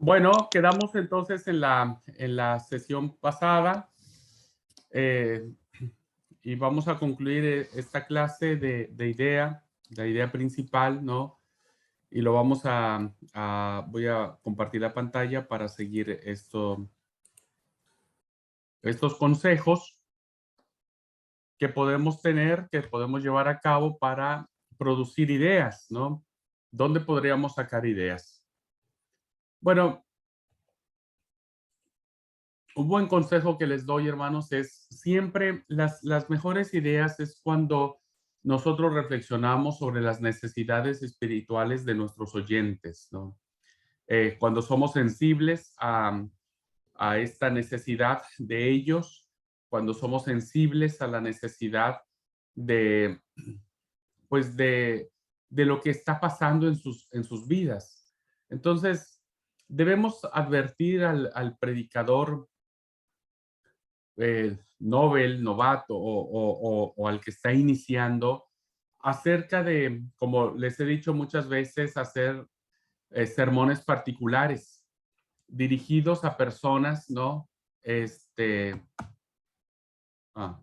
Bueno, quedamos entonces en la sesión pasada eh, y vamos a concluir esta clase de idea, la idea principal, ¿no? Y lo vamos voy a compartir la pantalla para seguir estos consejos que podemos tener, que podemos llevar a cabo para producir ideas, ¿no? ¿Dónde podríamos sacar ideas? Bueno, un buen consejo que les doy, hermanos, es siempre las mejores ideas es cuando nosotros reflexionamos sobre las necesidades espirituales de nuestros oyentes, ¿no? Cuando somos sensibles a esta necesidad de ellos, cuando somos sensibles a la necesidad de, pues de lo que está pasando en sus vidas. Entonces, debemos advertir al predicador Nobel, novato o al que está iniciando, acerca de, como les he dicho muchas veces, hacer sermones particulares dirigidos a personas, ¿no? Este, ah,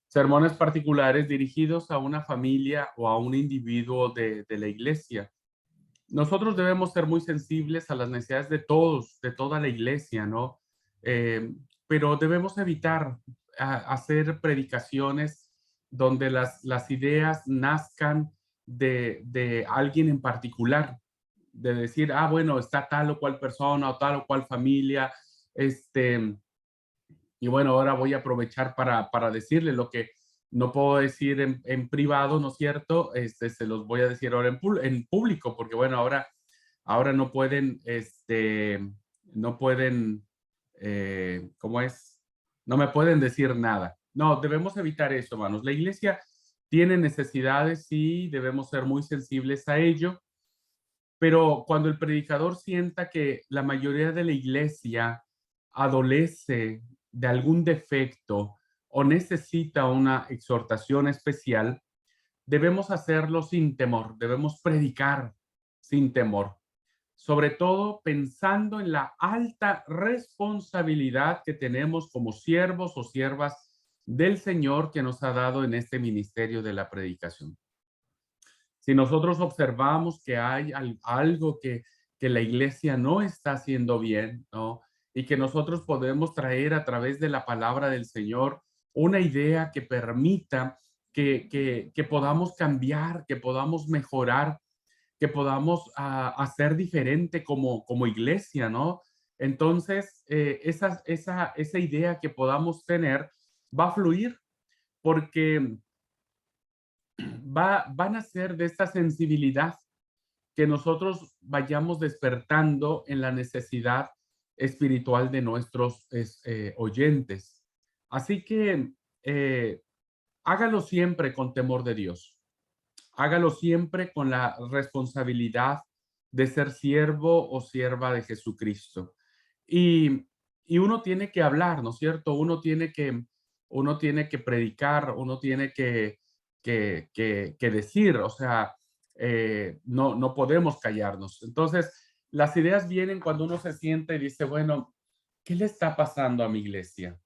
sermones particulares dirigidos a una familia o a un individuo de la iglesia. Nosotros debemos ser muy sensibles a las necesidades de todos, de toda la iglesia, ¿no? Eh, pero debemos evitar hacer predicaciones donde las ideas nazcan de alguien en particular, de decir, bueno, está tal o cual persona o tal o cual familia, y bueno, ahora voy a aprovechar para decirle lo que no puedo decir en privado, ¿no es cierto? Se los voy a decir ahora en público, porque bueno, ahora no pueden, no pueden, ¿cómo es? No me pueden decir nada. No, debemos evitar eso, hermanos. La iglesia tiene necesidades y debemos ser muy sensibles a ello, pero cuando el predicador sienta que la mayoría de la iglesia adolece de algún defecto o necesita una exhortación especial, debemos hacerlo sin temor, debemos predicar sin temor, sobre todo pensando en la alta responsabilidad que tenemos como siervos o siervas del Señor que nos ha dado en este ministerio de la predicación. Si nosotros observamos que hay algo que la iglesia no está haciendo bien, ¿no? Y que nosotros podemos traer a través de la palabra del Señor una idea que permita que podamos cambiar, que podamos mejorar, que podamos hacer diferente como iglesia, ¿no? Entonces, esa idea que podamos tener va a fluir porque van a ser de esta sensibilidad que nosotros vayamos despertando en la necesidad espiritual de nuestros oyentes. Así que eh, hágalo siempre con temor de Dios. Hágalo siempre con la responsabilidad de ser siervo o sierva de Jesucristo. Y, y uno tiene que hablar, ¿no es cierto? Uno tiene que predicar, uno tiene que decir, o sea, no podemos callarnos. Entonces, las ideas vienen cuando uno se siente y dice, bueno, ¿qué le está pasando a mi iglesia?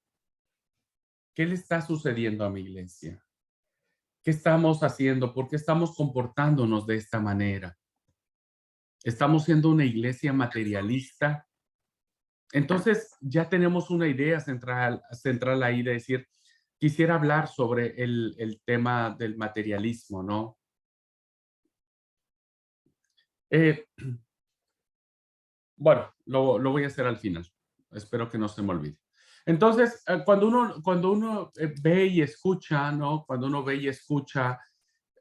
¿Qué le está sucediendo a mi iglesia? ¿Qué estamos haciendo? ¿Por qué estamos comportándonos de esta manera? ¿Estamos siendo una iglesia materialista? Entonces, ya tenemos una idea central ahí de decir, quisiera hablar sobre el tema del materialismo, ¿no? Eh, bueno, lo voy a hacer al final. Espero que no se me olvide. Entonces, cuando uno ve y escucha, ¿no? Cuando uno ve y escucha,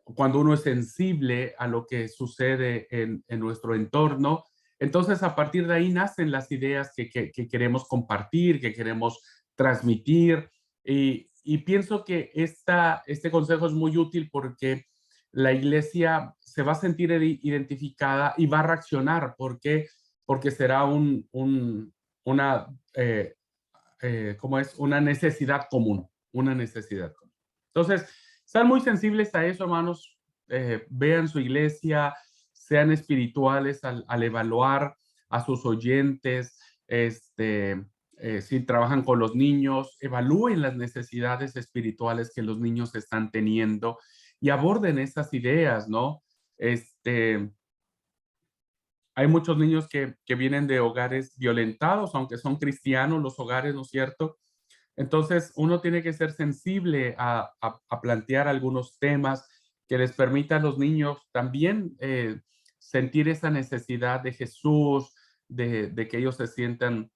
cuando uno es sensible a lo que sucede en nuestro entorno, entonces a partir de ahí nacen las ideas que queremos compartir, que queremos transmitir. Y pienso que este consejo es muy útil porque la iglesia se va a sentir identificada y va a reaccionar. ¿Por qué? Porque será una, ¿cómo es? Una necesidad común, una necesidad común. Entonces, sean muy sensibles a eso, hermanos. vean su iglesia, sean espirituales al evaluar a sus oyentes, si trabajan con los niños, evalúen las necesidades espirituales que los niños están teniendo y aborden esas ideas, ¿no? Hay muchos niños que vienen de hogares violentados, aunque son cristianos los hogares, ¿no es cierto? Entonces, uno tiene que ser sensible a plantear algunos temas que les permitan a los niños también sentir esa necesidad de Jesús, de que ellos se sientan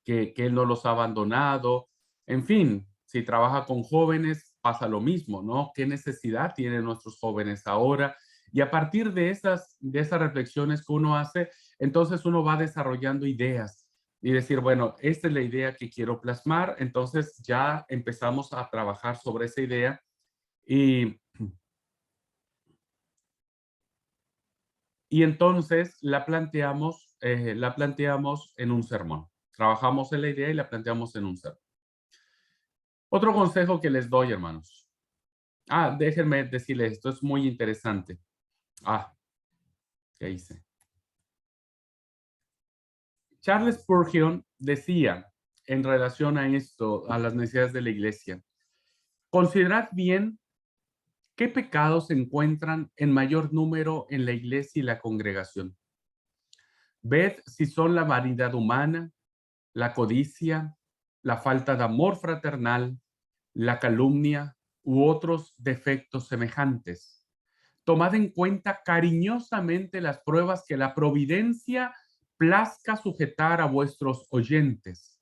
que Él no los ha abandonado. En fin, si trabaja con jóvenes, pasa lo mismo, ¿no? ¿Qué necesidad tienen nuestros jóvenes ahora? Y a partir de esas reflexiones que uno hace, entonces uno va desarrollando ideas y decir, bueno, esta es la idea que quiero plasmar, entonces ya empezamos a trabajar sobre esa idea y, y entonces la planteamos en un sermón. Trabajamos en la idea y la planteamos en un sermón. Otro consejo que les doy, hermanos. Déjenme decirles, esto es muy interesante. ¿Qué hice? Charles Spurgeon decía en relación a esto, a las necesidades de la iglesia, considerad bien qué pecados se encuentran en mayor número en la iglesia y la congregación. Ved si son la vanidad humana, la codicia, la falta de amor fraternal, la calumnia u otros defectos semejantes. Tomad en cuenta cariñosamente las pruebas que la providencia plazca sujetar a vuestros oyentes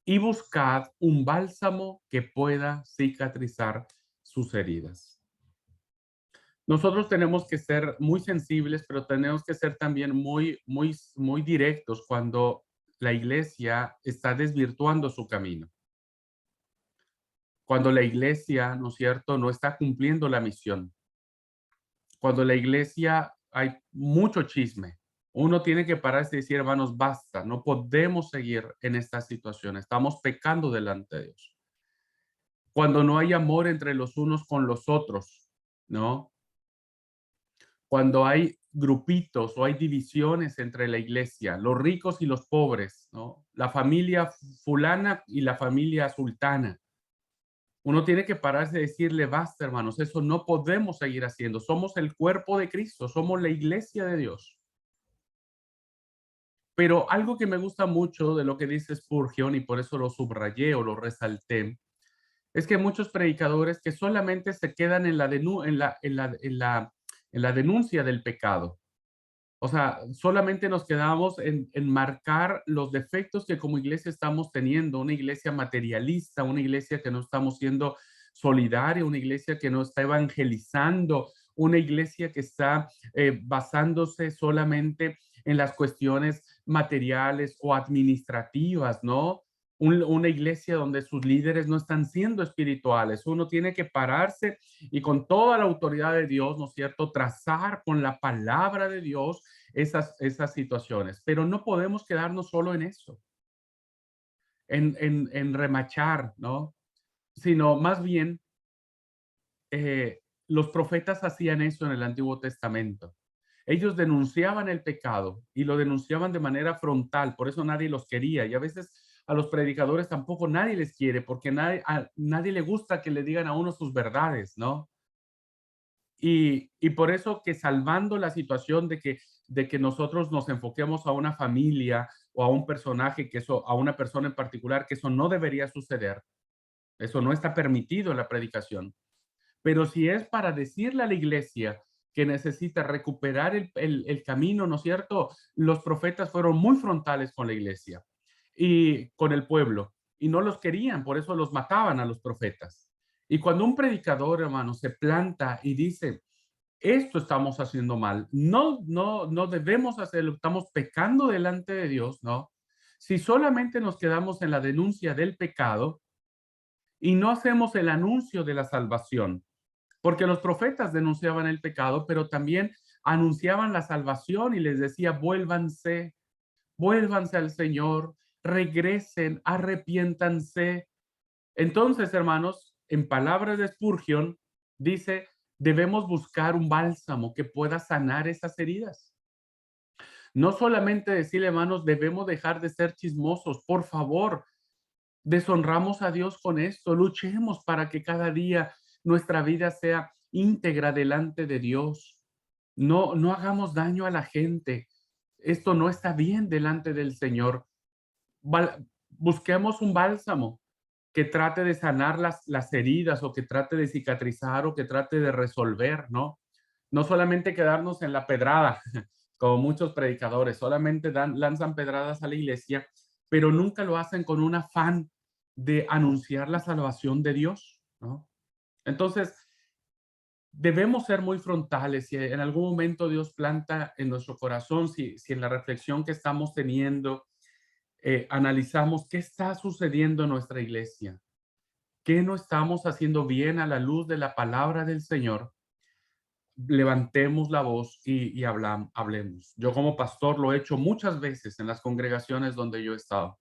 y buscad un bálsamo que pueda cicatrizar sus heridas. Nosotros tenemos que ser muy sensibles, pero tenemos que ser también muy directos cuando la iglesia está desvirtuando su camino. Cuando la iglesia, ¿no es cierto?, no está cumpliendo la misión. Cuando la iglesia hay mucho chisme. Uno tiene que pararse y decir, hermanos, basta, no podemos seguir en esta situación. Estamos pecando delante de Dios. Cuando no hay amor entre los unos con los otros, ¿no? Cuando hay grupitos o hay divisiones entre la iglesia, los ricos y los pobres, ¿no? La familia fulana y la familia sultana. Uno tiene que pararse y decirle, basta, hermanos, eso no podemos seguir haciendo. Somos el cuerpo de Cristo, somos la iglesia de Dios. Pero algo que me gusta mucho de lo que dice Spurgeon, y por eso lo subrayé o lo resalté, es que muchos predicadores que solamente se quedan en la denuncia del pecado. O sea, solamente nos quedamos en marcar los defectos que como iglesia estamos teniendo, una iglesia materialista, una iglesia que no estamos siendo solidaria, una iglesia que no está evangelizando, una iglesia que está basándose solamente en las cuestiones materiales o administrativas, ¿no? Una iglesia donde sus líderes no están siendo espirituales. Uno tiene que pararse y con toda la autoridad de Dios, ¿no es cierto?, trazar con la palabra de Dios esas situaciones. Pero no podemos quedarnos solo en eso, en remachar, ¿no? Sino más bien, los profetas hacían eso en el Antiguo Testamento. Ellos denunciaban el pecado y lo denunciaban de manera frontal, por eso nadie los quería. Y a veces a los predicadores tampoco nadie les quiere, porque a nadie le gusta que le digan a uno sus verdades, ¿no? Y por eso que salvando la situación de que nosotros nos enfoquemos a una familia o a un personaje, que eso, a una persona en particular, que eso no debería suceder. Eso no está permitido en la predicación. Pero si es para decirle a la iglesia que necesita recuperar el camino, ¿no es cierto? Los profetas fueron muy frontales con la iglesia y con el pueblo y no los querían, por eso los mataban a los profetas. Y cuando un predicador, hermano, se planta y dice, esto estamos haciendo mal, no debemos hacerlo, estamos pecando delante de Dios, ¿no? Si solamente nos quedamos en la denuncia del pecado y no hacemos el anuncio de la salvación, porque los profetas denunciaban el pecado, pero también anunciaban la salvación y les decía, vuélvanse al Señor, regresen, arrepiéntanse. Entonces, hermanos, en palabras de Spurgeon, dice, debemos buscar un bálsamo que pueda sanar esas heridas. No solamente decirle, hermanos, debemos dejar de ser chismosos, por favor, deshonramos a Dios con esto, luchemos para que cada día nuestra vida sea íntegra delante de Dios. No hagamos daño a la gente. Esto no está bien delante del Señor. Busquemos un bálsamo que trate de sanar las heridas o que trate de cicatrizar o que trate de resolver, ¿no? No solamente quedarnos en la pedrada, como muchos predicadores, solamente lanzan pedradas a la iglesia, pero nunca lo hacen con un afán de anunciar la salvación de Dios, ¿no? Entonces, debemos ser muy frontales. Si en algún momento Dios planta en nuestro corazón, si en la reflexión que estamos teniendo analizamos qué está sucediendo en nuestra iglesia, qué no estamos haciendo bien a la luz de la palabra del Señor, levantemos la voz y hablemos. Yo como pastor lo he hecho muchas veces en las congregaciones donde yo he estado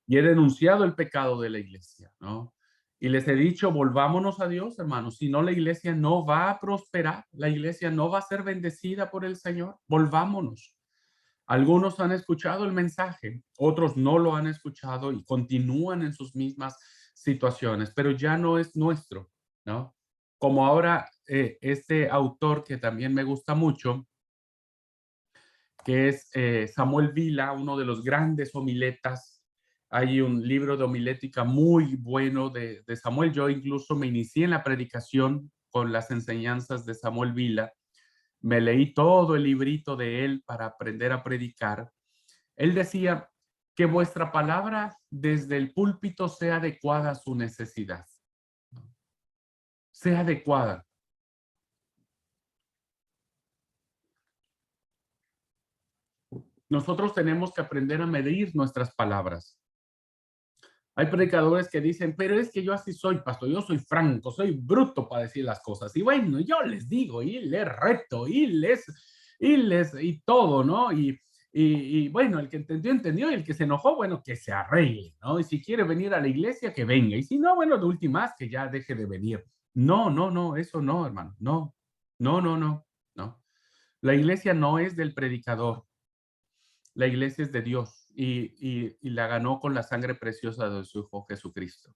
y he denunciado el pecado de la iglesia, ¿no? Y les he dicho, volvámonos a Dios, hermanos, si no la iglesia no va a prosperar, la iglesia no va a ser bendecida por el Señor, volvámonos. Algunos han escuchado el mensaje, otros no lo han escuchado y continúan en sus mismas situaciones, pero ya no es nuestro, ¿no? Como ahora este autor que también me gusta mucho, que es Samuel Vila, uno de los grandes homiletas. Hay un libro de homilética muy bueno de Samuel. Yo incluso me inicié en la predicación con las enseñanzas de Samuel Vila. Me leí todo el librito de él para aprender a predicar. Él decía que vuestra palabra desde el púlpito sea adecuada a su necesidad, sea adecuada. Nosotros tenemos que aprender a medir nuestras palabras. Hay predicadores que dicen, pero es que yo así soy, pastor, yo soy franco, soy bruto para decir las cosas. Y bueno, yo les digo y les reto y todo, ¿no? Y bueno, el que entendió, entendió, y el que se enojó, bueno, que se arregle, ¿no? Y si quiere venir a la iglesia, que venga. Y si no, bueno, de últimas, que ya deje de venir. No, eso no, hermano, no. La iglesia no es del predicador, la iglesia es de Dios y la ganó con la sangre preciosa de su Hijo Jesucristo.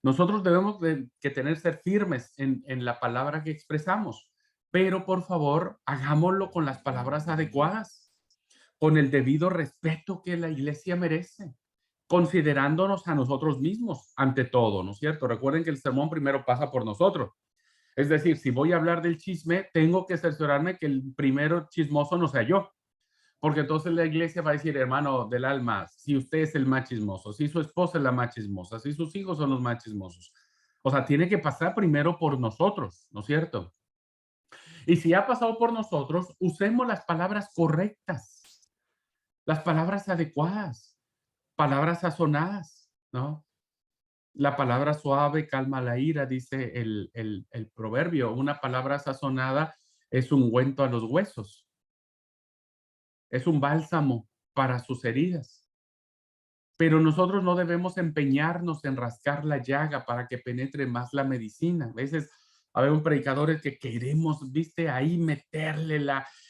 Nosotros debemos que tener ser firmes en la palabra que expresamos, pero por favor, hagámoslo con las palabras adecuadas, con el debido respeto que la iglesia merece, considerándonos a nosotros mismos ante todo, ¿no es cierto? Recuerden que el sermón primero pasa por nosotros. Es decir, si voy a hablar del chisme, tengo que cerciorarme que el primero chismoso no sea yo, porque entonces la iglesia va a decir, hermano del alma, si usted es el más chismoso, si su esposa es la más chismosa, si sus hijos son los más chismosos. O sea, tiene que pasar primero por nosotros, ¿no es cierto? Y si ha pasado por nosotros, usemos las palabras correctas, las palabras adecuadas, palabras sazonadas, ¿no? La palabra suave calma la ira, dice el proverbio. Una palabra sazonada es ungüento a los huesos, es un bálsamo para sus heridas. Pero nosotros no debemos empeñarnos en rascar la llaga para que penetre más la medicina. A veces habemos predicadores que queremos, viste, ahí meterle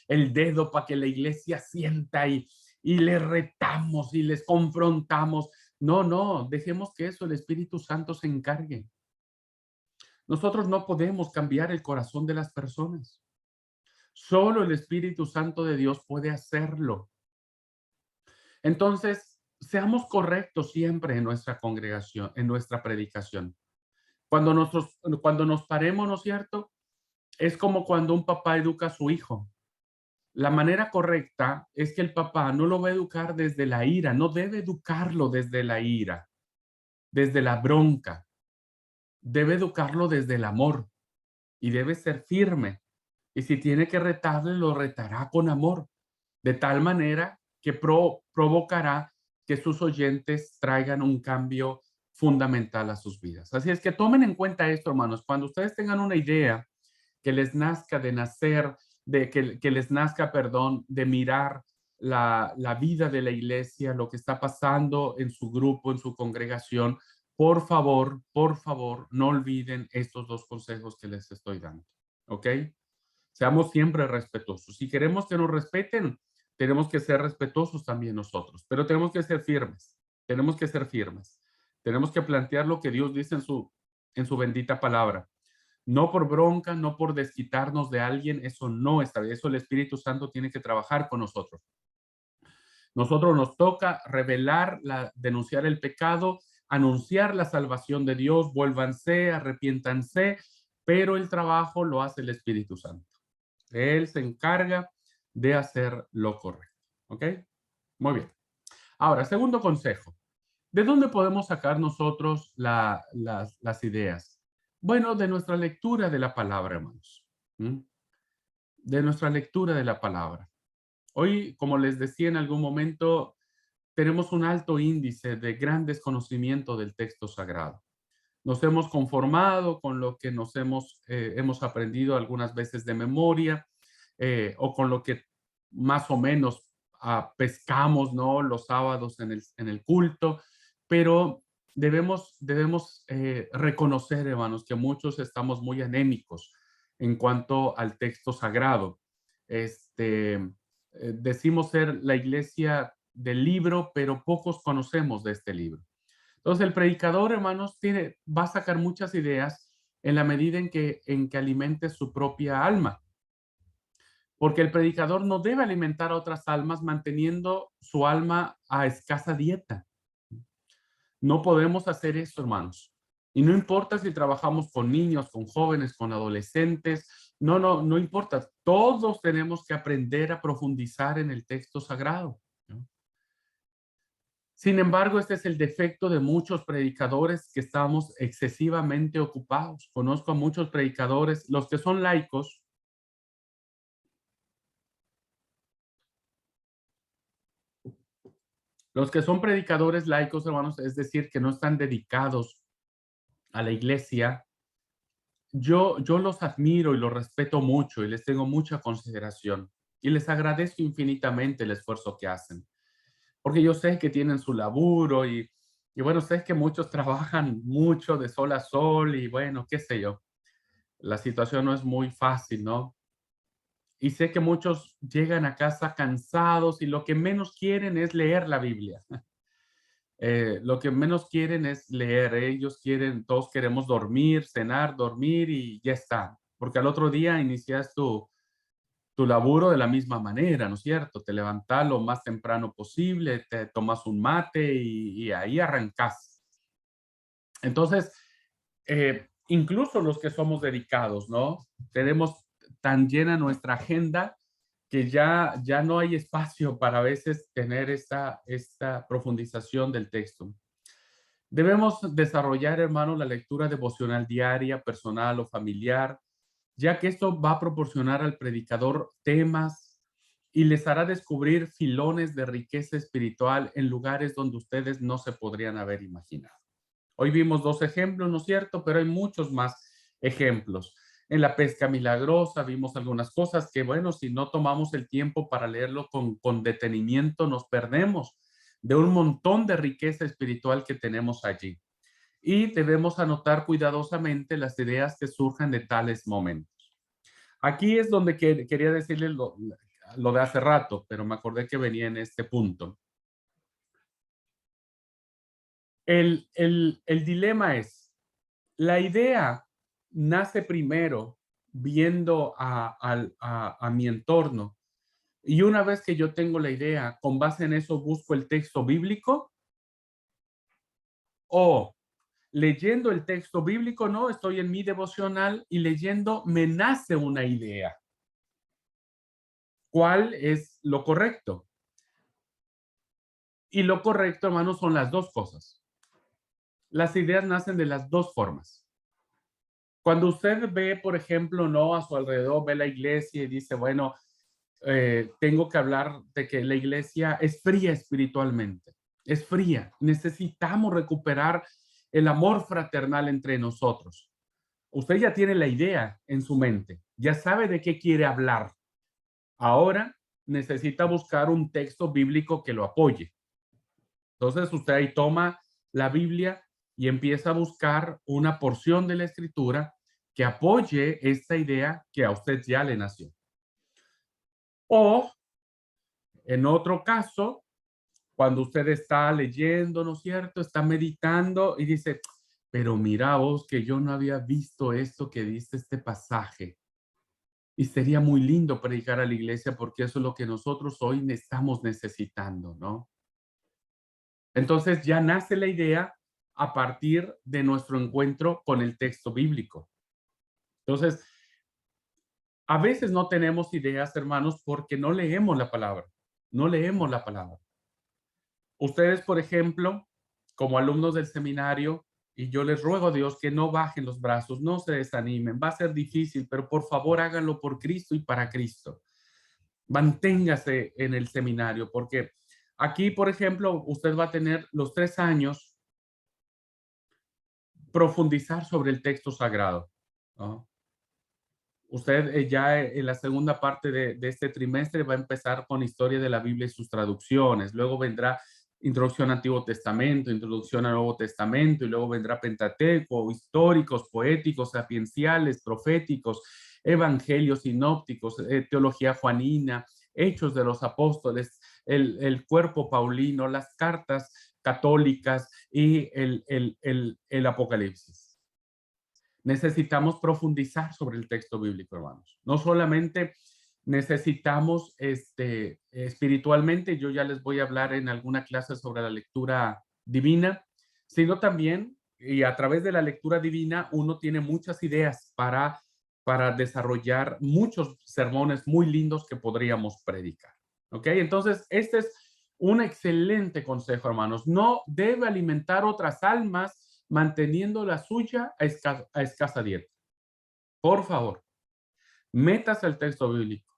el dedo para que la iglesia sienta y les retamos y les confrontamos. No, dejemos que eso el Espíritu Santo se encargue. Nosotros no podemos cambiar el corazón de las personas. Solo el Espíritu Santo de Dios puede hacerlo. Entonces, seamos correctos siempre en nuestra congregación, en nuestra predicación. Cuando nos paremos, ¿no es cierto? Es como cuando un papá educa a su hijo. La manera correcta es que el papá no lo va a educar desde la ira, no debe educarlo desde la ira, desde la bronca. Debe educarlo desde el amor y debe ser firme. Y si tiene que retarle, lo retará con amor, de tal manera que provocará que sus oyentes traigan un cambio fundamental a sus vidas. Así es que tomen en cuenta esto, hermanos. Cuando ustedes tengan una idea que les nazca de nacer, que les nazca, perdón, de mirar la vida de la iglesia, lo que está pasando en su grupo, en su congregación, por favor, no olviden estos dos consejos que les estoy dando, ¿ok? Seamos siempre respetuosos. Si queremos que nos respeten, tenemos que ser respetuosos también nosotros, pero tenemos que ser firmes, tenemos que ser firmes. Tenemos que plantear lo que Dios dice en su bendita palabra. No por bronca, no por desquitarnos de alguien, eso no está bien. Eso el Espíritu Santo tiene que trabajar con nosotros. Nosotros nos toca revelar, denunciar el pecado, anunciar la salvación de Dios, vuélvanse, arrepiéntanse, pero el trabajo lo hace el Espíritu Santo. Él se encarga de hacer lo correcto. ¿Ok? Muy bien. Ahora, segundo consejo. ¿De dónde podemos sacar nosotros las ideas? Bueno, de nuestra lectura de la palabra, hermanos. ¿Mm? De nuestra lectura de la palabra. Hoy, como les decía en algún momento, tenemos un alto índice de gran desconocimiento del texto sagrado. Nos hemos conformado con lo que hemos aprendido algunas veces de memoria, o con lo que más o menos pescamos, ¿no? Los sábados en el culto, pero debemos reconocer, hermanos, que muchos estamos muy anémicos en cuanto al texto sagrado. Decimos ser la iglesia del libro, pero pocos conocemos de este libro. Entonces, el predicador, hermanos, va a sacar muchas ideas en la medida en que alimente su propia alma. Porque el predicador no debe alimentar a otras almas manteniendo su alma a escasa dieta. No podemos hacer eso, hermanos. Y no importa si trabajamos con niños, con jóvenes, con adolescentes. No importa. Todos tenemos que aprender a profundizar en el texto sagrado, ¿no? Sin embargo, este es el defecto de muchos predicadores, que estamos excesivamente ocupados. Conozco a muchos predicadores, los que son laicos, los que son predicadores laicos, hermanos, es decir, que no están dedicados a la iglesia. Yo los admiro y los respeto mucho y les tengo mucha consideración y les agradezco infinitamente el esfuerzo que hacen, porque yo sé que tienen su laburo y bueno, sé que muchos trabajan mucho de sol a sol y bueno, qué sé yo, la situación no es muy fácil, ¿no? Y sé que muchos llegan a casa cansados y lo que menos quieren es leer la Biblia. Lo que menos quieren es leer. Ellos quieren, todos queremos dormir, cenar, dormir y ya está. Porque al otro día inicias tu laburo de la misma manera, ¿no es cierto? Te levantas lo más temprano posible, te tomas un mate y ahí arrancas. Entonces, incluso los que somos dedicados, ¿no? Tenemos tan llena nuestra agenda que ya no hay espacio para a veces tener esta profundización del texto. Debemos desarrollar, hermano, la lectura devocional diaria, personal o familiar, ya que esto va a proporcionar al predicador temas y les hará descubrir filones de riqueza espiritual en lugares donde ustedes no se podrían haber imaginado. Hoy vimos dos ejemplos, ¿no es cierto? Pero hay muchos más ejemplos. En la pesca milagrosa vimos algunas cosas que, bueno, si no tomamos el tiempo para leerlo con detenimiento, nos perdemos de un montón de riqueza espiritual que tenemos allí. Y debemos anotar cuidadosamente las ideas que surjan de tales momentos. Aquí es donde quería decirles lo de hace rato, pero me acordé que venía en este punto. El dilema es, la idea nace primero viendo a mi entorno y una vez que yo tengo la idea, con base en eso busco el texto bíblico o leyendo el texto bíblico, no, estoy en mi devocional y leyendo me nace una idea. ¿Cuál es lo correcto? Y lo correcto, hermanos, son las dos cosas. Las ideas nacen de las dos formas. Cuando usted ve, por ejemplo, no a su alrededor, ve la iglesia y dice, bueno, tengo que hablar de que la iglesia es fría espiritualmente, es fría. Necesitamos recuperar el amor fraternal entre nosotros. Usted ya tiene la idea en su mente, ya sabe de qué quiere hablar. Ahora necesita buscar un texto bíblico que lo apoye. Entonces usted ahí toma la Biblia y empieza a buscar una porción de la escritura que apoye esta idea que a usted ya le nació. O en otro caso, cuando usted está leyendo, ¿no es cierto? Está meditando y dice, pero mira vos que yo no había visto esto que dice este pasaje. Y sería muy lindo predicar a la iglesia porque eso es lo que nosotros hoy estamos necesitando, ¿no? Entonces ya nace la idea a partir de nuestro encuentro con el texto bíblico. Entonces, a veces no tenemos ideas, hermanos, porque no leemos la palabra. No leemos la palabra. Ustedes, por ejemplo, como alumnos del seminario, y yo les ruego a Dios que no bajen los brazos, no se desanimen, va a ser difícil, pero por favor háganlo por Cristo y para Cristo. Manténgase en el seminario, porque aquí, por ejemplo, usted va a tener los 3 años profundizar sobre el texto sagrado, ¿no? Usted ya en la segunda parte de este trimestre va a empezar con historia de la Biblia y sus traducciones. Luego vendrá introducción al Antiguo Testamento, introducción al Nuevo Testamento, y luego vendrá Pentateuco, históricos, poéticos, sapienciales, proféticos, evangelios sinópticos, teología juanina, hechos de los apóstoles, el cuerpo paulino, las cartas católicas y el Apocalipsis. Necesitamos profundizar sobre el texto bíblico, hermanos. No solamente necesitamos espiritualmente, yo ya les voy a hablar en alguna clase sobre la lectura divina, sino también, y a través de la lectura divina, uno tiene muchas ideas para desarrollar muchos sermones muy lindos que podríamos predicar. ¿Ok? Entonces, este es un excelente consejo, hermanos. No debe alimentar otras almas manteniendo la suya a escasa dieta. Por favor, métase al texto bíblico.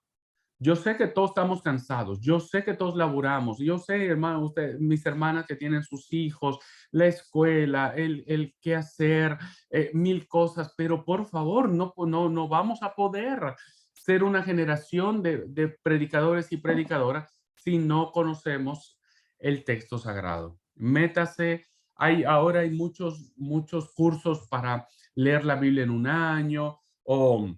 Yo sé que todos estamos cansados, yo sé que todos laburamos, yo sé, hermano, usted, mis hermanas que tienen sus hijos, la escuela, el qué hacer, mil cosas, pero por favor, no vamos a poder ser una generación de predicadores y predicadoras si no conocemos el texto sagrado. Métase, ahora hay muchos cursos para leer la Biblia en un año o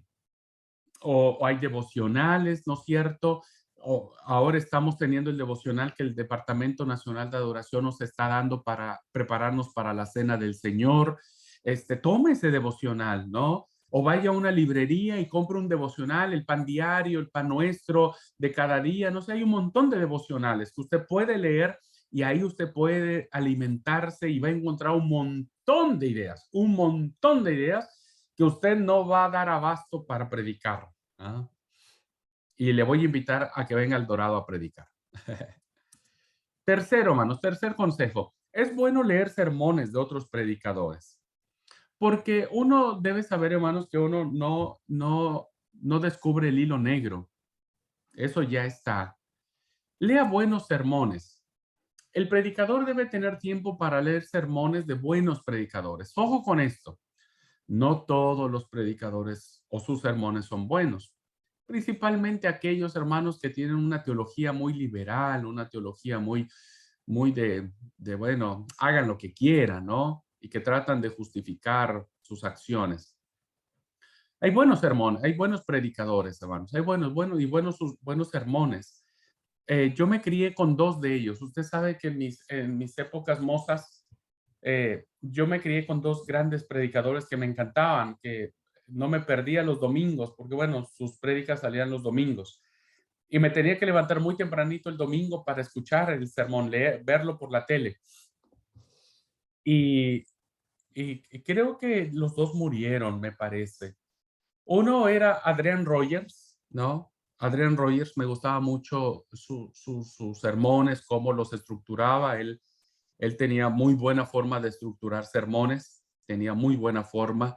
hay devocionales, ¿no es cierto? O ahora estamos teniendo el devocional que el Departamento Nacional de Adoración nos está dando para prepararnos para la Cena del Señor. Tome ese devocional, ¿no? O vaya a una librería y compre un devocional, el pan diario, el pan nuestro de cada día, no sé, hay un montón de devocionales que usted puede leer y ahí usted puede alimentarse y va a encontrar un montón de ideas que usted no va a dar abasto para predicar. ¿Ah? Y le voy a invitar a que venga al Dorado a predicar. Tercero, hermanos, tercer consejo. Es bueno leer sermones de otros predicadores, porque uno debe saber, hermanos, que uno no descubre el hilo negro. Eso ya está. Lea buenos sermones. El predicador debe tener tiempo para leer sermones de buenos predicadores. Ojo con esto. No todos los predicadores o sus sermones son buenos. Principalmente aquellos hermanos que tienen una teología muy liberal, una teología muy bueno, hagan lo que quieran, ¿no? Y que tratan de justificar sus acciones. Hay buenos sermones, hay buenos predicadores, hermanos, hay buenos sermones. Yo me crié con dos de ellos. Usted sabe que en mis épocas mozas, yo me crié con dos grandes predicadores que me encantaban, que no me perdía los domingos, porque bueno, sus prédicas salían los domingos. Y me tenía que levantar muy tempranito el domingo para escuchar el sermón, verlo por la tele. Y, y creo que los dos murieron, me parece. Uno era Adrian Rogers, ¿no? Adrian Rogers, me gustaba mucho sus sermones, cómo los estructuraba. Él tenía muy buena forma de estructurar sermones, tenía muy buena forma.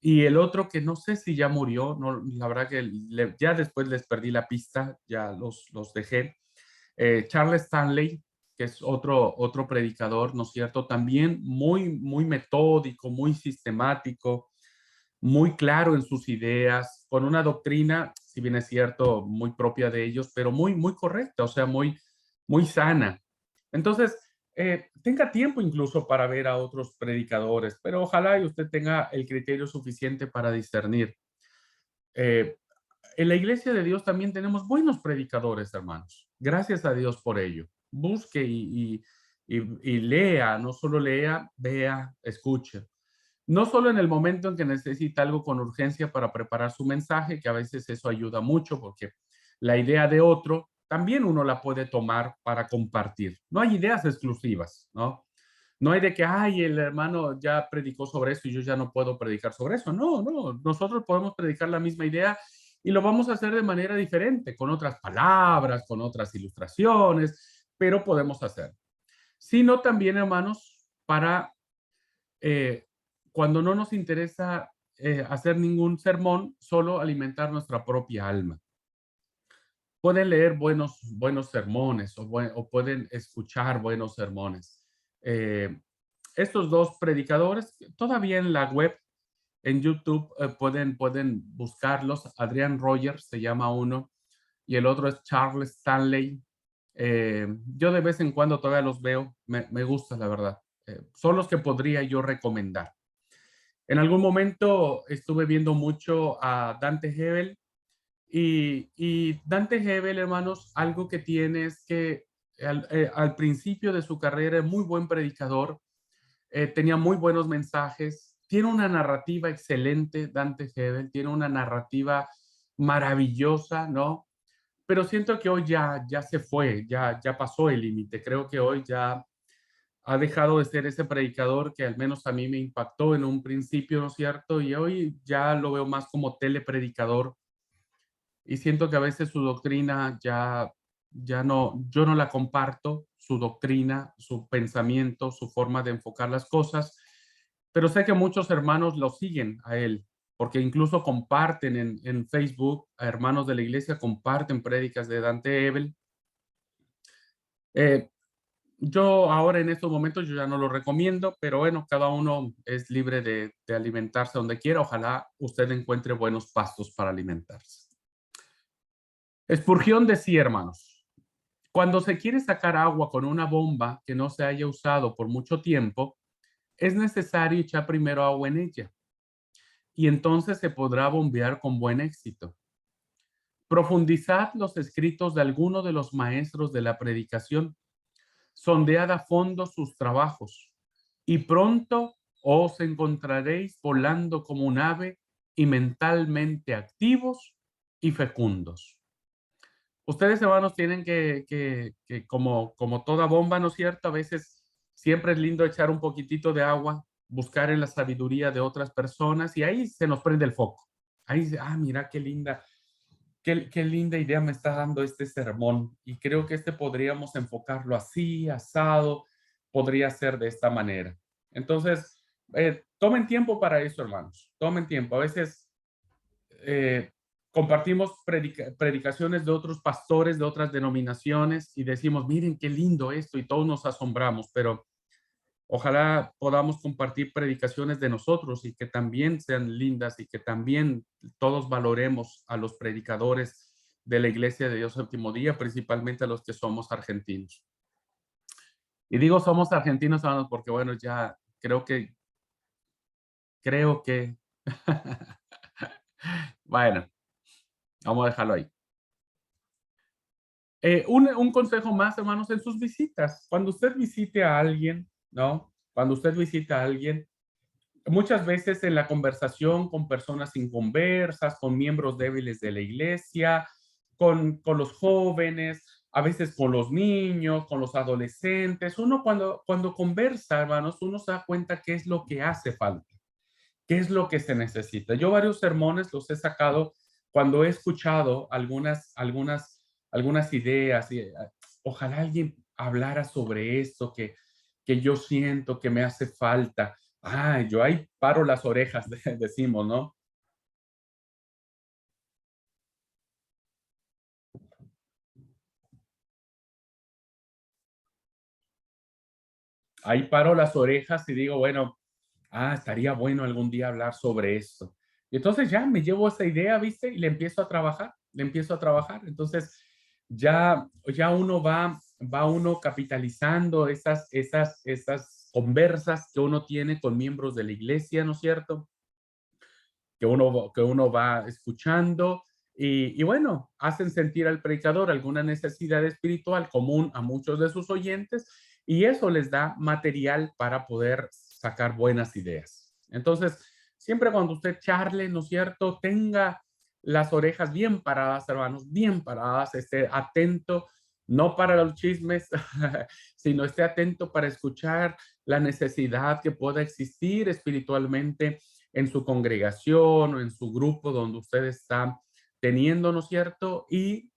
Y el otro que no sé si ya murió, no, la verdad que ya después les perdí la pista, ya los dejé. Charles Stanley, que es otro predicador, ¿no es cierto? También muy metódico, muy sistemático, muy claro en sus ideas, con una doctrina, si bien es cierto, muy propia de ellos, pero muy correcta, o sea, muy sana. Entonces, tenga tiempo incluso para ver a otros predicadores, pero ojalá y usted tenga el criterio suficiente para discernir. Eh, en la iglesia de Dios también tenemos buenos predicadores, hermanos. Gracias a Dios por ello. Busque y lea, no solo lea, vea, escuche. No solo en el momento en que necesita algo con urgencia para preparar su mensaje, que a veces eso ayuda mucho porque la idea de otro también uno la puede tomar para compartir. No hay ideas exclusivas, ¿no? No hay de que, ay, el hermano ya predicó sobre eso y yo ya no puedo predicar sobre eso. No, no, nosotros podemos predicar la misma idea y lo vamos a hacer de manera diferente, con otras palabras, con otras ilustraciones, pero podemos hacer. Sino también, hermanos, para eh, cuando no nos interesa hacer ningún sermón, solo alimentar nuestra propia alma. Pueden leer buenos sermones o pueden escuchar buenos sermones. Eh, Estos dos predicadores, todavía en la web, en YouTube, pueden buscarlos. Adrian Rogers se llama uno y el otro es Charles Stanley. Yo de vez en cuando todavía los veo, me gusta la verdad. Son los que podría yo recomendar. En algún momento estuve viendo mucho a Dante Hebel y Dante Hebel, hermanos, algo que tiene es que al principio de su carrera es muy buen predicador, tenía muy buenos mensajes, tiene una narrativa excelente, Dante Hebel, tiene una narrativa maravillosa, ¿no? Pero siento que hoy ya se fue, ya pasó el límite. Creo que hoy ya ha dejado de ser ese predicador que al menos a mí me impactó en un principio, ¿no es cierto? Y hoy ya lo veo más como telepredicador y siento que a veces su doctrina ya no, yo no la comparto, su doctrina, su pensamiento, su forma de enfocar las cosas, pero sé que muchos hermanos lo siguen a él, porque incluso comparten en Facebook, a hermanos de la iglesia comparten prédicas de Dante Ebel. Eh, yo ahora en estos momentos yo ya no lo recomiendo, pero bueno, cada uno es libre de alimentarse donde quiera. Ojalá usted encuentre buenos pastos para alimentarse. Spurgeon decía, hermanos, cuando se quiere sacar agua con una bomba que no se haya usado por mucho tiempo, es necesario echar primero agua en ella y entonces se podrá bombear con buen éxito. Profundizad los escritos de alguno de los maestros de la predicación, sondead a fondo sus trabajos y pronto os encontraréis volando como un ave y mentalmente activos y fecundos. Ustedes, hermanos, tienen que como toda bomba, ¿no es cierto? A veces siempre es lindo echar un poquitito de agua, buscar en la sabiduría de otras personas y ahí se nos prende el foco. Ahí dice, mira qué linda, qué linda idea me está dando este sermón. Y creo que podríamos enfocarlo así, asado, podría ser de esta manera. Entonces, tomen tiempo para eso, hermanos. Tomen tiempo. A veces eh, compartimos predicaciones de otros pastores de otras denominaciones y decimos, miren qué lindo esto y todos nos asombramos, pero ojalá podamos compartir predicaciones de nosotros y que también sean lindas y que también todos valoremos a los predicadores de la Iglesia de Dios Último Día, principalmente a los que somos argentinos. Y digo somos argentinos, hermanos, porque bueno, ya creo que, bueno, vamos a dejarlo ahí. Un consejo más, hermanos, en sus visitas. Cuando usted visite a alguien, ¿no? Cuando usted visita a alguien, muchas veces en la conversación con personas inconversas, con miembros débiles de la iglesia, con los jóvenes, a veces con los niños, con los adolescentes, uno cuando conversa, hermanos, uno se da cuenta qué es lo que hace falta, qué es lo que se necesita. Yo varios sermones los he sacado cuando he escuchado algunas ideas y ojalá alguien hablara sobre esto que yo siento que me hace falta. Yo ahí paro las orejas, decimos, ¿no? Ahí paro las orejas y digo, bueno, estaría bueno algún día hablar sobre esto. Y entonces ya me llevo esa idea, ¿viste? Y le empiezo a trabajar, le empiezo a trabajar. Entonces ya uno va va uno capitalizando esas conversas que uno tiene con miembros de la iglesia, ¿no es cierto? Que uno va escuchando y bueno, hacen sentir al predicador alguna necesidad espiritual común a muchos de sus oyentes y eso les da material para poder sacar buenas ideas. Entonces, siempre cuando usted charle, ¿no es cierto? Tenga las orejas bien paradas, hermanos, bien paradas, esté atento, no para los chismes, sino esté atento para escuchar la necesidad que pueda existir espiritualmente en su congregación o en su grupo donde usted está teniendo, ¿no es cierto? Y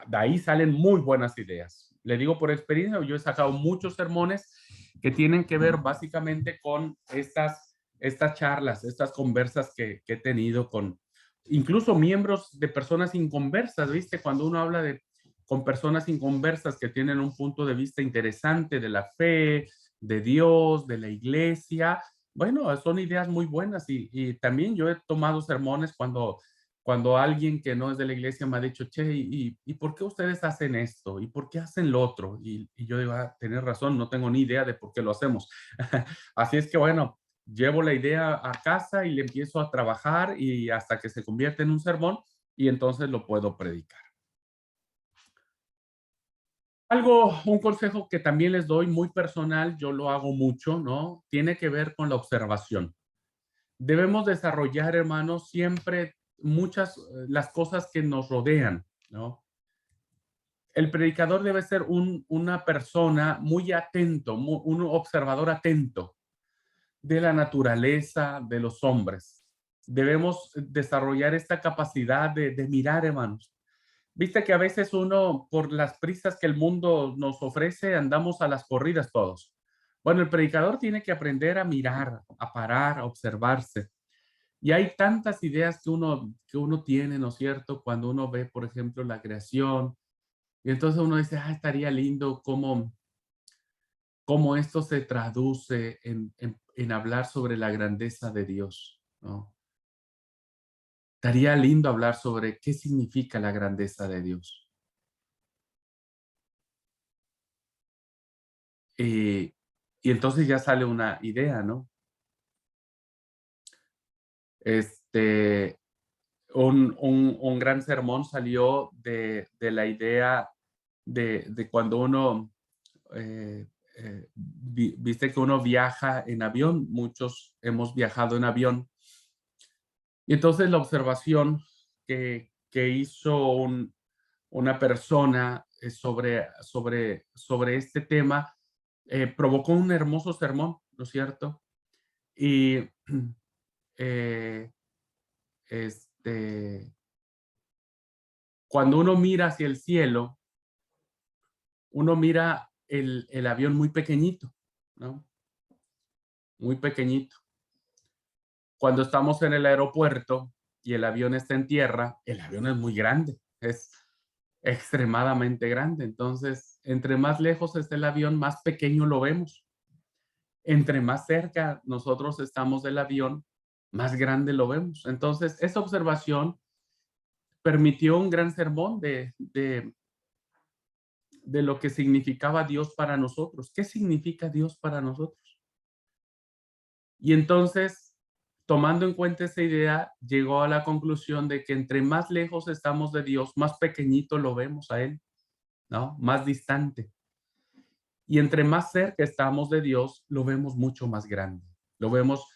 de ahí salen muy buenas ideas. Le digo por experiencia, yo he sacado muchos sermones que tienen que ver básicamente con estas charlas, estas conversas que he tenido con incluso miembros de personas inconversas, ¿viste? Cuando uno habla con personas inconversas que tienen un punto de vista interesante de la fe, de Dios, de la iglesia, bueno, son ideas muy buenas y también yo he tomado sermones cuando alguien que no es de la iglesia me ha dicho, che, ¿y por qué ustedes hacen esto? ¿Y por qué hacen lo otro? Y yo digo, ah, tenés razón, no tengo ni idea de por qué lo hacemos. Así es que bueno, llevo la idea a casa y le empiezo a trabajar y hasta que se convierte en un sermón y entonces lo puedo predicar. Un consejo que también les doy muy personal, yo lo hago mucho, ¿no? Tiene que ver con la observación. Debemos desarrollar, hermanos, siempre las cosas que nos rodean, ¿no? El predicador debe ser una persona muy atento, un observador atento de la naturaleza, de los hombres. Debemos desarrollar esta capacidad de mirar, hermanos. Viste que a veces uno, por las prisas que el mundo nos ofrece, andamos a las corridas todos. Bueno, el predicador tiene que aprender a mirar, a parar, a observarse. Y hay tantas ideas que uno tiene, ¿no es cierto? Cuando uno ve, por ejemplo, la creación, y entonces uno dice, ah, estaría lindo cómo esto se traduce en hablar sobre la grandeza de Dios, ¿no? Estaría lindo hablar sobre qué significa la grandeza de Dios. Y, y entonces ya sale una idea, ¿no? Este, un gran sermón salió de la idea de cuando uno, viste que uno viaja en avión, muchos hemos viajado en avión, y entonces la observación que hizo una persona sobre este tema provocó un hermoso sermón, ¿no es cierto? Y eh, este, cuando uno mira hacia el cielo, uno mira el avión muy pequeñito, ¿no? Muy pequeñito. Cuando estamos en el aeropuerto y el avión está en tierra, el avión es muy grande, es extremadamente grande. Entonces, entre más lejos esté el avión, más pequeño lo vemos. Entre más cerca nosotros estamos del avión, más grande lo vemos. Entonces, esa observación permitió un gran sermón de lo que significaba Dios para nosotros. ¿Qué significa Dios para nosotros? Y entonces, tomando en cuenta esa idea, llegó a la conclusión de que entre más lejos estamos de Dios, más pequeñito lo vemos a Él, ¿no? Más distante. Y entre más cerca estamos de Dios, lo vemos mucho más grande, lo vemos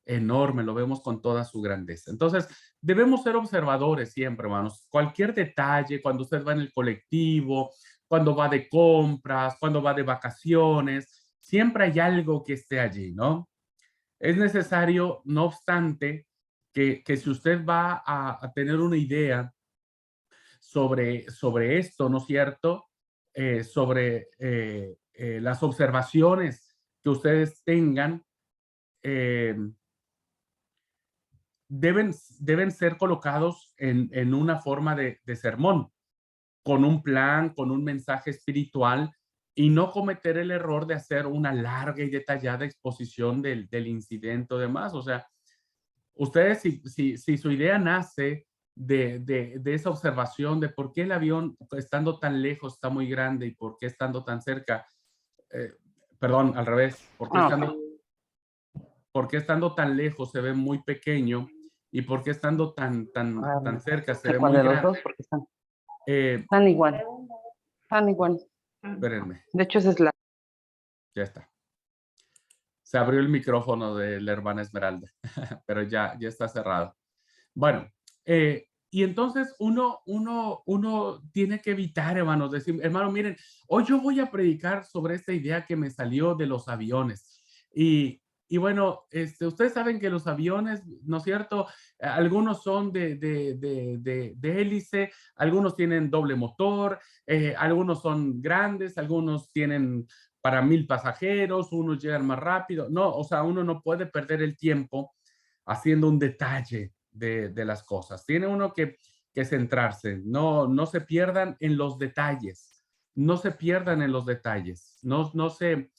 enorme, lo vemos con toda su grandeza. Entonces, debemos ser observadores siempre, hermanos. Cualquier detalle, cuando usted va en el colectivo, cuando va de compras, cuando va de vacaciones, siempre hay algo que esté allí, ¿no? Es necesario, no obstante, que si usted va a tener una idea sobre esto, ¿no es cierto? Sobre las observaciones que ustedes tengan, eh, deben ser colocados en una forma de sermón, con un plan, con un mensaje espiritual y no cometer el error de hacer una larga y detallada exposición del incidente o demás. O sea, ustedes, si su idea nace de esa observación de por qué el avión, estando tan lejos, está muy grande y por qué estando tan cerca, eh, perdón, al revés, Ah, ok. por qué estando tan lejos se ve muy pequeño y por qué estando Ah, tan cerca se sé ve cuál muy de los grande. dos, porque Eh, están igual, están igual. espérenme, De hecho, esa es la ya está. Se abrió el micrófono de la hermana Esmeralda, pero ya está cerrado. Bueno, y entonces uno tiene que evitar, hermanos, decir, hermano, miren, hoy yo voy a predicar sobre esta idea que me salió de los aviones. Y bueno, ustedes saben que los aviones, ¿no es cierto? Algunos son de hélice, algunos tienen doble motor, algunos son grandes, algunos tienen para 1000 pasajeros, unos llegan más rápido. No, o sea, uno no puede perder el tiempo haciendo un detalle de las cosas. Tiene uno que centrarse, no se pierdan en los detalles, no se pierdan en los detalles, no se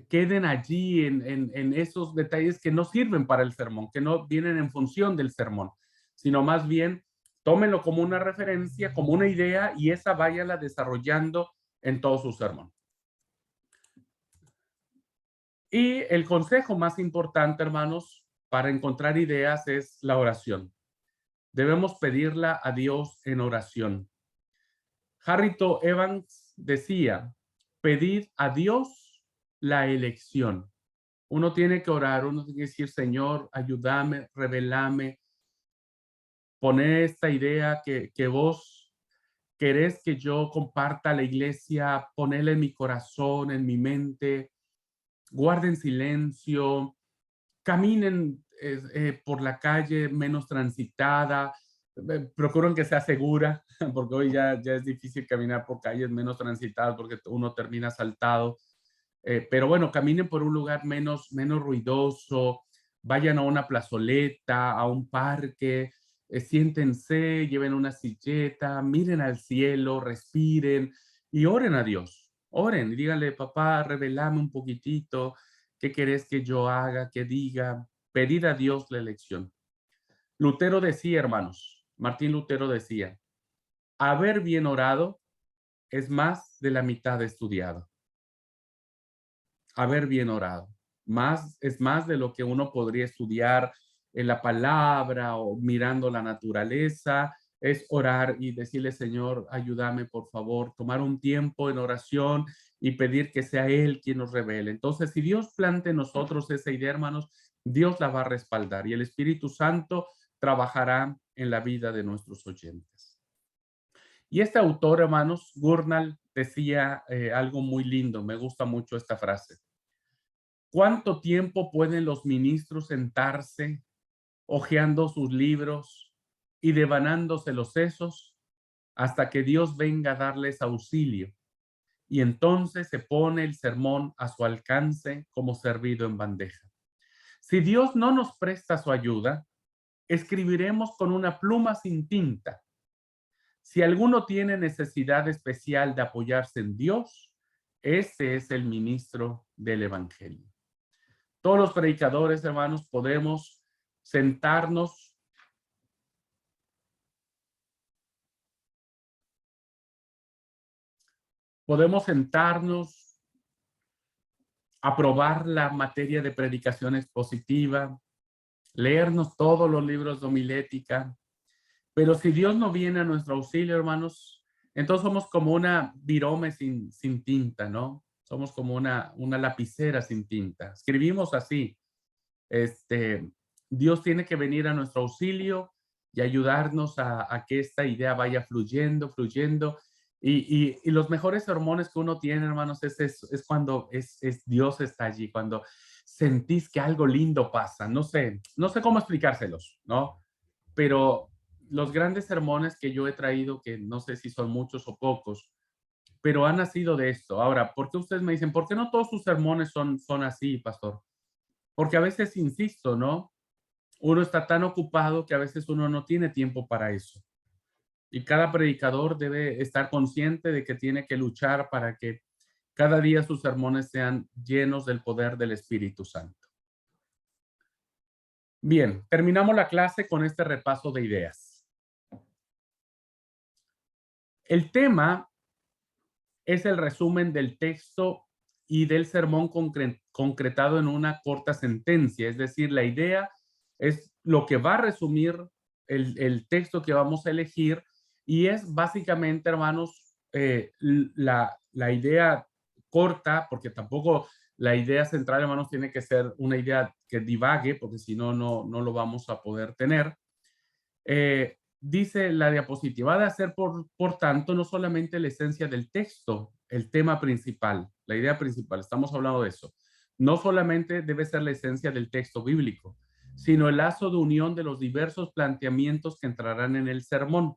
queden allí en esos detalles que no sirven para el sermón, que no vienen en función del sermón, sino más bien tómenlo como una referencia, como una idea y esa váyala desarrollando en todo su sermón. Y el consejo más importante, hermanos, para encontrar ideas es la oración. Debemos pedirla a Dios en oración. Harrington Evans decía, pedid a Dios la elección. Uno tiene que orar, uno tiene que decir, Señor, ayúdame, revelame, poner esta idea que vos querés que yo comparta a la iglesia, ponerla en mi corazón, en mi mente, guarden silencio, caminen por la calle menos transitada, procuren que sea segura, porque hoy ya es difícil caminar por calles menos transitadas porque uno termina saltado. Pero bueno, caminen por un lugar menos ruidoso, vayan a una plazoleta, a un parque, siéntense, lleven una silleta, miren al cielo, respiren y oren a Dios. Oren y díganle, papá, revelame un poquitito, ¿qué querés que yo haga, que diga? Pedir a Dios la elección. Lutero decía, hermanos, Martín Lutero decía, haber bien orado es más de la mitad estudiado. Haber bien orado. Es más de lo que uno podría estudiar en la palabra o mirando la naturaleza, es orar y decirle, Señor, ayúdame, por favor, tomar un tiempo en oración y pedir que sea Él quien nos revele. Entonces, si Dios plante en nosotros esa idea, hermanos, Dios la va a respaldar y el Espíritu Santo trabajará en la vida de nuestros oyentes. Y este autor, hermanos, Gurnall, decía algo muy lindo, me gusta mucho esta frase. ¿Cuánto tiempo pueden los ministros sentarse hojeando sus libros y devanándose los sesos hasta que Dios venga a darles auxilio? Y entonces se pone el sermón a su alcance como servido en bandeja. Si Dios no nos presta su ayuda, escribiremos con una pluma sin tinta. Si alguno tiene necesidad especial de apoyarse en Dios, ese es el ministro del Evangelio. Todos los predicadores, hermanos, sentarnos podemos sentarnos, aprobar la materia de predicación expositiva, leernos todos los libros de homilética, pero si Dios no viene a nuestro auxilio, hermanos, entonces somos como una virome sin tinta, ¿no? Somos como una lapicera sin tinta. Escribimos así, este, Dios tiene que venir a nuestro auxilio y ayudarnos a que esta idea vaya fluyendo. Y los mejores sermones que uno tiene, hermanos, es cuando Dios está allí, cuando sentís que algo lindo pasa. No sé cómo explicárselos, ¿no? Pero los grandes sermones que yo he traído, que no sé si son muchos o pocos, pero han nacido de esto. Ahora, ¿por qué ustedes me dicen, por qué no todos sus sermones son así, pastor? Porque a veces, insisto, ¿no? Uno está tan ocupado que a veces uno no tiene tiempo para eso. Y cada predicador debe estar consciente de que tiene que luchar para que cada día sus sermones sean llenos del poder del Espíritu Santo. Bien, terminamos la clase con este repaso de ideas. El tema es el resumen del texto y del sermón concretado en una corta sentencia. Es decir, la idea es lo que va a resumir el texto que vamos a elegir y es básicamente, hermanos, la idea corta, porque tampoco la idea central, hermanos, tiene que ser una idea que divague, porque si no, no lo vamos a poder tener. Dice la diapositiva de hacer, por tanto, no solamente la esencia del texto, el tema principal, la idea principal, estamos hablando de eso. No solamente debe ser la esencia del texto bíblico, sino el lazo de unión de los diversos planteamientos que entrarán en el sermón.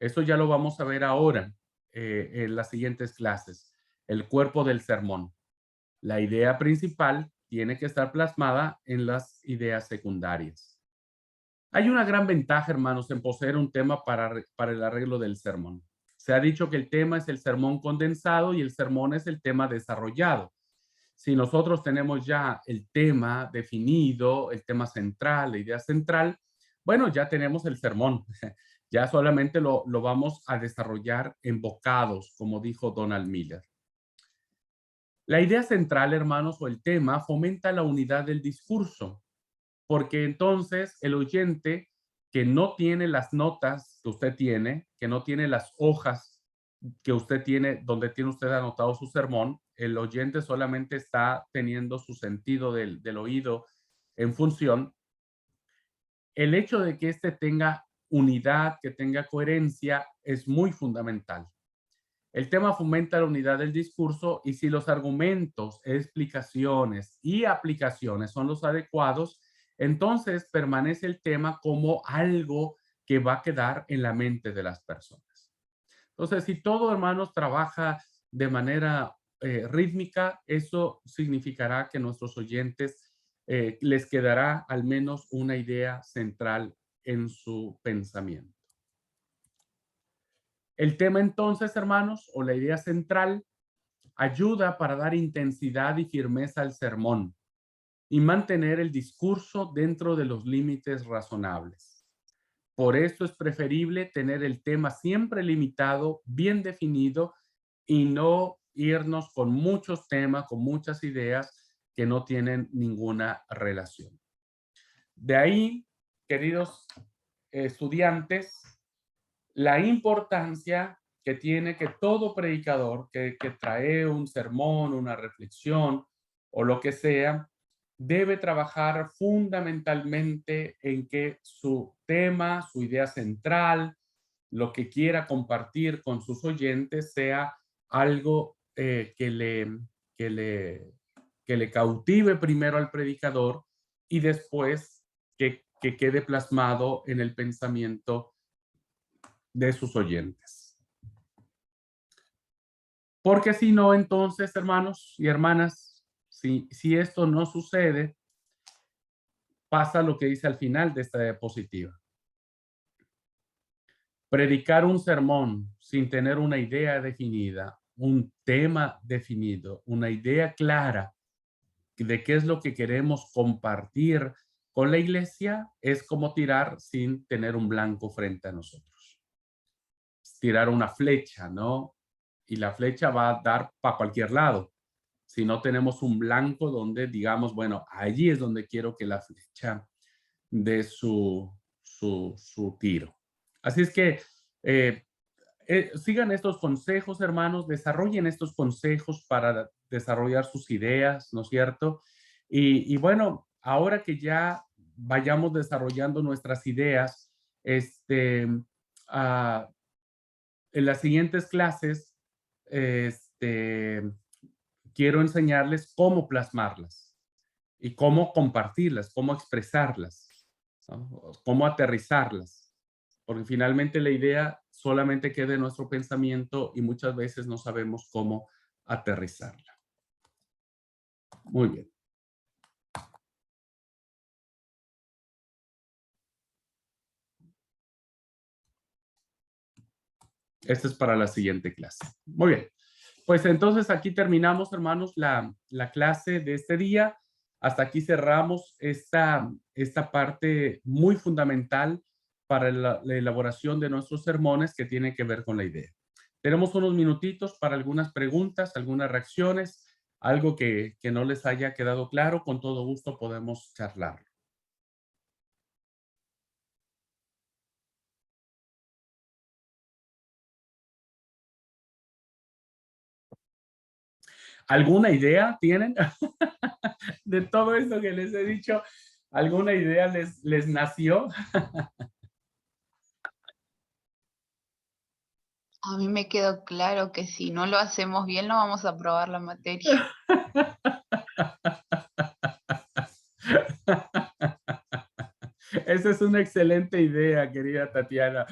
Eso ya lo vamos a ver ahora en las siguientes clases. El cuerpo del sermón. La idea principal tiene que estar plasmada en las ideas secundarias. Hay una gran ventaja, hermanos, en poseer un tema para el arreglo del sermón. Se ha dicho que el tema es el sermón condensado y el sermón es el tema desarrollado. Si nosotros tenemos ya el tema definido, el tema central, la idea central, bueno, ya tenemos el sermón. Ya solamente lo vamos a desarrollar en bocados, como dijo Donald Miller. La idea central, hermanos, o el tema fomenta la unidad del discurso, porque entonces el oyente que no tiene las notas que usted tiene, que no tiene las hojas que usted tiene, donde tiene usted anotado su sermón, el oyente solamente está teniendo su sentido del oído en función. El hecho de que éste tenga unidad, que tenga coherencia, es muy fundamental. El tema fomenta la unidad del discurso y si los argumentos, explicaciones y aplicaciones son los adecuados, entonces permanece el tema como algo que va a quedar en la mente de las personas. Entonces, si todo, hermanos, trabaja de manera rítmica, eso significará que nuestros oyentes les quedará al menos una idea central en su pensamiento. El tema entonces, hermanos, o la idea central, ayuda para dar intensidad y firmeza al sermón y mantener el discurso dentro de los límites razonables. Por esto es preferible tener el tema siempre limitado, bien definido y no irnos con muchos temas, con muchas ideas que no tienen ninguna relación. De ahí, queridos estudiantes, la importancia que tiene que todo predicador que trae un sermón, una reflexión o lo que sea, debe trabajar fundamentalmente en que su tema, su idea central, lo que quiera compartir con sus oyentes sea algo que le cautive primero al predicador y después que quede plasmado en el pensamiento de sus oyentes. Porque si no, entonces, hermanos y hermanas, si esto no sucede, pasa lo que dice al final de esta diapositiva. Predicar un sermón sin tener una idea definida, un tema definido, una idea clara de qué es lo que queremos compartir con la iglesia, es como tirar sin tener un blanco frente a nosotros. Tirar una flecha, ¿no? Y la flecha va a dar para cualquier lado. Si no tenemos un blanco donde digamos, bueno, allí es donde quiero que la flecha dé su tiro. Así es que sigan estos consejos, hermanos, desarrollen estos consejos para desarrollar sus ideas, ¿no es cierto? Y bueno, ahora que ya vayamos desarrollando nuestras ideas, uh, en las siguientes clases, quiero enseñarles cómo plasmarlas y cómo compartirlas, cómo expresarlas, ¿no? Cómo aterrizarlas, porque finalmente la idea solamente queda en nuestro pensamiento y muchas veces no sabemos cómo aterrizarla. Muy bien. Esto es para la siguiente clase. Muy bien. Pues entonces aquí terminamos, hermanos, la clase de este día. hasta aquí cerramos esta parte muy fundamental para la elaboración de nuestros sermones que tiene que ver con la idea. Tenemos unos minutitos para algunas preguntas, algunas reacciones, algo que no les haya quedado claro, con todo gusto podemos charlar. ¿Alguna idea tienen? De todo esto que les he dicho, ¿alguna idea les nació? A mí me quedó claro que si no lo hacemos bien, no vamos a aprobar la materia. Esa es una excelente idea, querida Tatiana.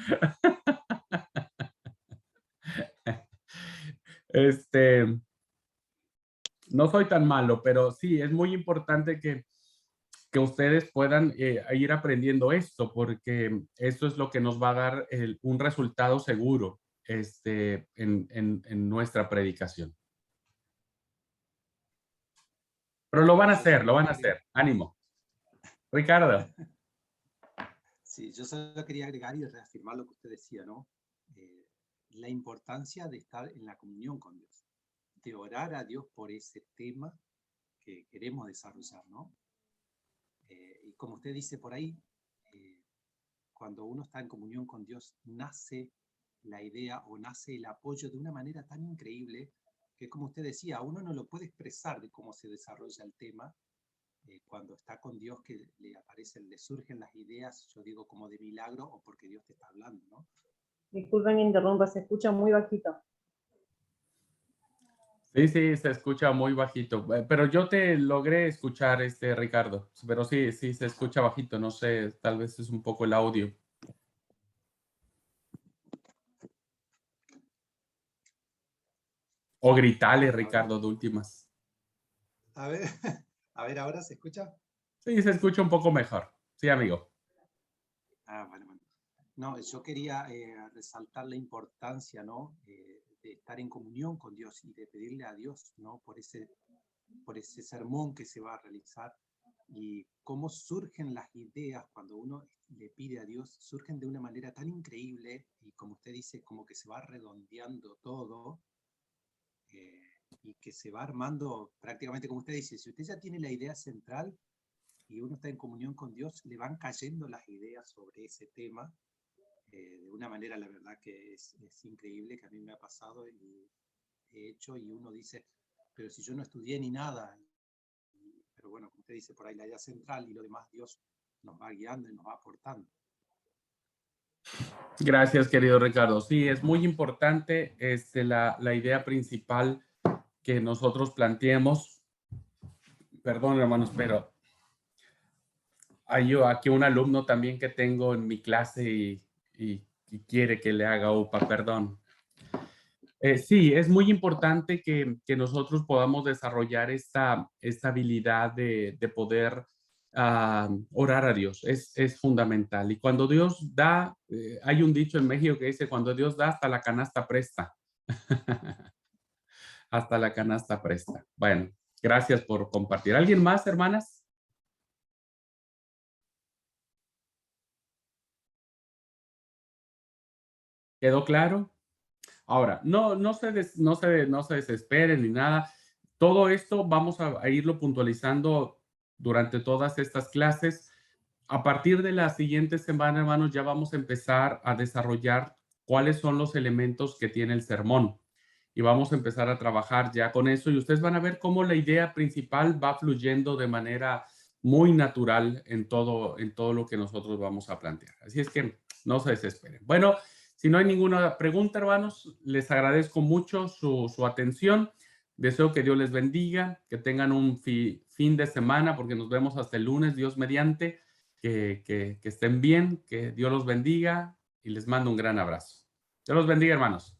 No soy tan malo, pero sí, es muy importante que ustedes puedan ir aprendiendo esto, porque eso es lo que nos va a dar un resultado seguro en nuestra predicación. Pero lo van a hacer, lo van a hacer. Ánimo. Ricardo. Sí, yo solo quería agregar y reafirmar lo que usted decía, ¿no? La importancia de estar en la comunión con Dios, de orar a Dios por ese tema que queremos desarrollar, ¿no? Y como usted dice por ahí, cuando uno está en comunión con Dios, nace la idea o nace el apoyo de una manera tan increíble que, como usted decía, uno no lo puede expresar de cómo se desarrolla el tema. Cuando está con Dios, que le aparecen, le surgen las ideas, yo digo como de milagro o porque Dios te está hablando, ¿no? Disculpen que interrumpa, se escucha muy bajito. Sí, sí, se escucha muy bajito, pero yo te logré escuchar, Ricardo, pero sí, sí, se escucha bajito, no sé, tal vez es un poco el audio. O gritale, Ricardo, de últimas. A ver, ¿ahora se escucha? Sí, se escucha un poco mejor. Sí, amigo. Bueno. No, yo quería resaltar la importancia, ¿no? De estar en comunión con Dios y de pedirle a Dios, ¿no? Por ese sermón que se va a realizar y cómo surgen las ideas cuando uno le pide a Dios, surgen de una manera tan increíble y como usted dice, como que se va redondeando todo y que se va armando prácticamente como usted dice, si usted ya tiene la idea central y uno está en comunión con Dios, le van cayendo las ideas sobre ese tema de una manera, la verdad que es increíble, que a mí me ha pasado y he hecho y uno dice, pero si yo no estudié ni nada, pero bueno, como usted dice, por ahí la idea central y lo demás Dios nos va guiando y nos va aportando. Gracias, querido Ricardo. Sí, es muy importante la idea principal que nosotros planteemos. Perdón, hermanos, pero hay aquí un alumno también que tengo en mi clase y quiere que le haga UPA, perdón. Sí, es muy importante que nosotros podamos desarrollar esta habilidad de poder orar a Dios. Es fundamental. Y cuando Dios da, hay un dicho en México que dice, cuando Dios da, hasta la canasta presta. Hasta la canasta presta. Bueno, gracias por compartir. ¿Alguien más, hermanas? ¿Quedó claro? Ahora, no se desesperen ni nada. Todo esto vamos a irlo puntualizando durante todas estas clases. A partir de la siguiente semana, hermanos, ya vamos a empezar a desarrollar cuáles son los elementos que tiene el sermón. Y vamos a empezar a trabajar ya con eso. Y ustedes van a ver cómo la idea principal va fluyendo de manera muy natural en todo lo que nosotros vamos a plantear. Así es que no se desesperen. Bueno, si no hay ninguna pregunta, hermanos, les agradezco mucho su atención. Deseo que Dios les bendiga, que tengan un fin de semana, porque nos vemos hasta el lunes, Dios mediante, que estén bien, que Dios los bendiga y les mando un gran abrazo. Dios los bendiga, hermanos.